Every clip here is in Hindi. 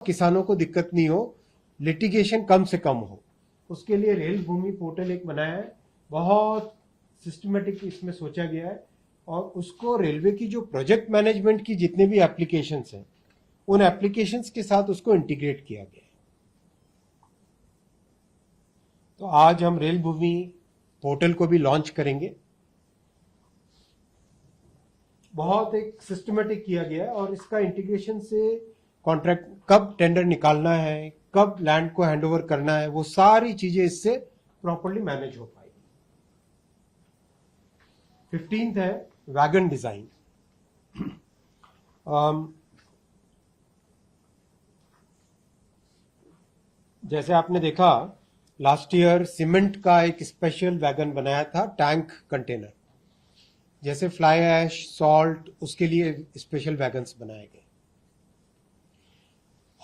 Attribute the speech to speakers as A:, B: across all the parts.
A: किसानों को दिक्कत नहीं हो, लिटिगेशन कम से कम हो, उसके लिए रेल भूमि पोर्टल एक बनाया है। बहुत सिस्टमेटिक इसमें सोचा गया है और उसको रेलवे की जो प्रोजेक्ट मैनेजमेंट की जितने भी एप्लीकेशंस हैं उन एप्लीकेशंस के साथ उसको इंटीग्रेट किया गया है। तो आज हम रेल भूमि पोर्टल को भी लॉन्च करेंगे। बहुत एक सिस्टमेटिक किया गया है और इसका इंटीग्रेशन से कॉन्ट्रैक्ट कब टेंडर निकालना है, कब लैंड को हैंडओवर करना है, वो सारी चीजें इससे प्रॉपर्ली मैनेज हो पाएगी। 15th है वैगन डिजाइन। जैसे आपने देखा लास्ट ईयर सीमेंट का एक स्पेशल वैगन बनाया था, टैंक कंटेनर। जैसे फ्लाई ऐश, सॉल्ट, उसके लिए स्पेशल वैगन्स बनाए गए।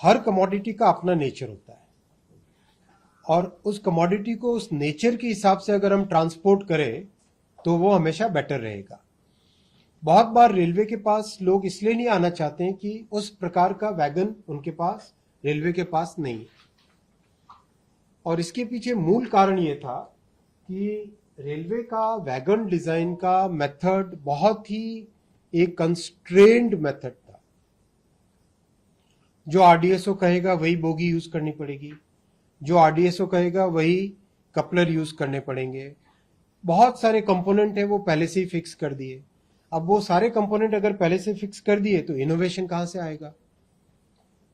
A: हर कमोडिटी का अपना नेचर होता है और उस कमोडिटी को उस नेचर के हिसाब से अगर हम ट्रांसपोर्ट करें तो वो हमेशा बेटर रहेगा। बहुत बार रेलवे के पास लोग इसलिए नहीं आना चाहते हैं कि उस प्रकार का वैगन उनके पास रेलवे के पास नहीं है। और इसके पीछे मूल कारण ये था कि रेलवे का वैगन डिजाइन का मेथड बहुत ही एक कंस्ट्रेन्ड मेथड था। जो आरडीएसओ कहेगा वही बोगी यूज करनी पड़ेगी, जो आरडीएसओ कहेगा वही कपलर यूज करने पड़ेंगे। बहुत सारे कंपोनेंट है वो पहले से ही फिक्स कर दिए। अब वो सारे कंपोनेंट अगर पहले से फिक्स कर दिए तो इनोवेशन कहां से आएगा?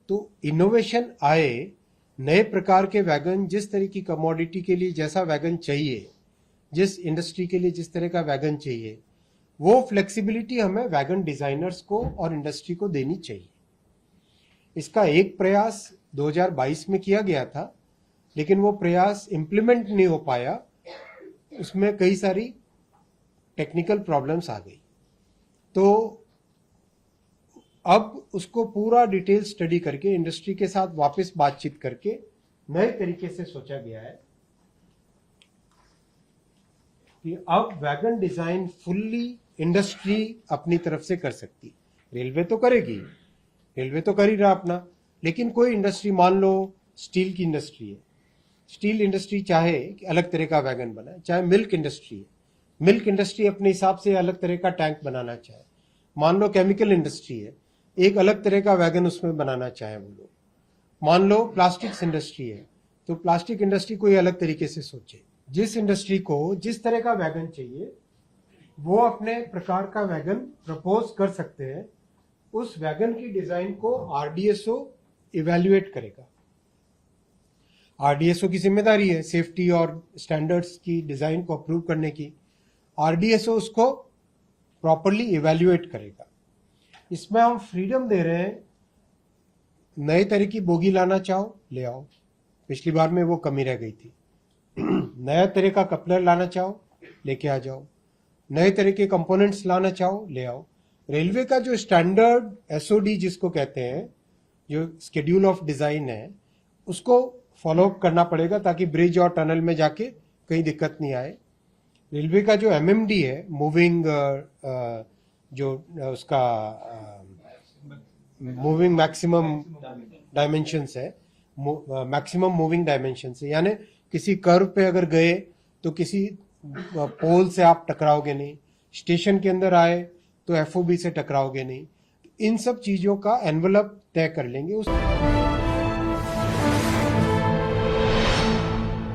A: तो इनोवेशन आए, नए प्रकार के वैगन, जिस तरह की कमोडिटी के लिए जैसा वैगन चाहिए, जिस इंडस्ट्री के लिए जिस तरह का वैगन चाहिए, वो फ्लेक्सिबिलिटी हमें वैगन डिजाइनर्स को और इंडस्ट्री को देनी चाहिए। इसका एक प्रयास 2022 में किया गया था, लेकिन वो प्रयास इंप्लीमेंट नहीं हो पाया। उसमें कई सारी टेक्निकल प्रॉब्लम्स आ गई। तो अब उसको पूरा डिटेल स्टडी करके इंडस्ट्री के साथ वापस बातचीत करके नए तरीके से सोचा गया है कि अब वैगन डिजाइन फुल्ली इंडस्ट्री अपनी तरफ से कर सकती। रेलवे तो करेगी, रेलवे तो कर ही रहा अपना, लेकिन कोई इंडस्ट्री, मान लो स्टील की इंडस्ट्री है, स्टील इंडस्ट्री चाहे कि अलग तरह का वैगन बनाए, चाहे मिल्क इंडस्ट्री है, मिल्क इंडस्ट्री अपने हिसाब से अलग तरह का टैंक बनाना चाहे, मान लो केमिकल इंडस्ट्री है, एक अलग तरह का वैगन उसमें बनाना चाहे वो लोग, मान लो प्लास्टिक्स इंडस्ट्री है तो प्लास्टिक इंडस्ट्री कोई अलग तरीके से सोचे। जिस इंडस्ट्री को जिस तरह का वैगन चाहिए वो अपने प्रकार का वैगन प्रपोज कर सकते हैं। उस वैगन की डिजाइन को आरडीएसओ इवैल्यूएट करेगा। आरडीएसओ की जिम्मेदारी है सेफ्टी और स्टैंडर्ड्स की डिजाइन को अप्रूव करने की। आरडीएसओ उसको प्रॉपरली इवैल्यूएट करेगा। इसमें हम फ्रीडम दे रहे हैं, नए तरह की बोगी लाना चाहो ले आओ, पिछली बार में वो कमी रह गई थी। नया तरह का कपलर लाना चाहो लेके आ जाओ, नए तरह के कंपोनेंट्स लाना चाहो ले आओ। रेलवे का जो स्टैंडर्ड एसओडी जिसको कहते हैं, जो शेड्यूल ऑफ डिजाइन है, उसको फॉलो करना पड़ेगा ताकि ब्रिज और टनल में जाके कहीं दिक्कत नहीं आए। रेलवे का जो एमएमडी है, मूविंग जो उसका मूविंग मैक्सिमम डायमेंशंस है, मैक्सिमम मूविंग डायमेंशंस है, यानी किसी कर्व पे अगर गए तो किसी पोल से आप टकराओगे नहीं, स्टेशन के अंदर आए तो एफओबी से टकराओगे नहीं। इन सब चीजों का एनवलप तय कर लेंगे उस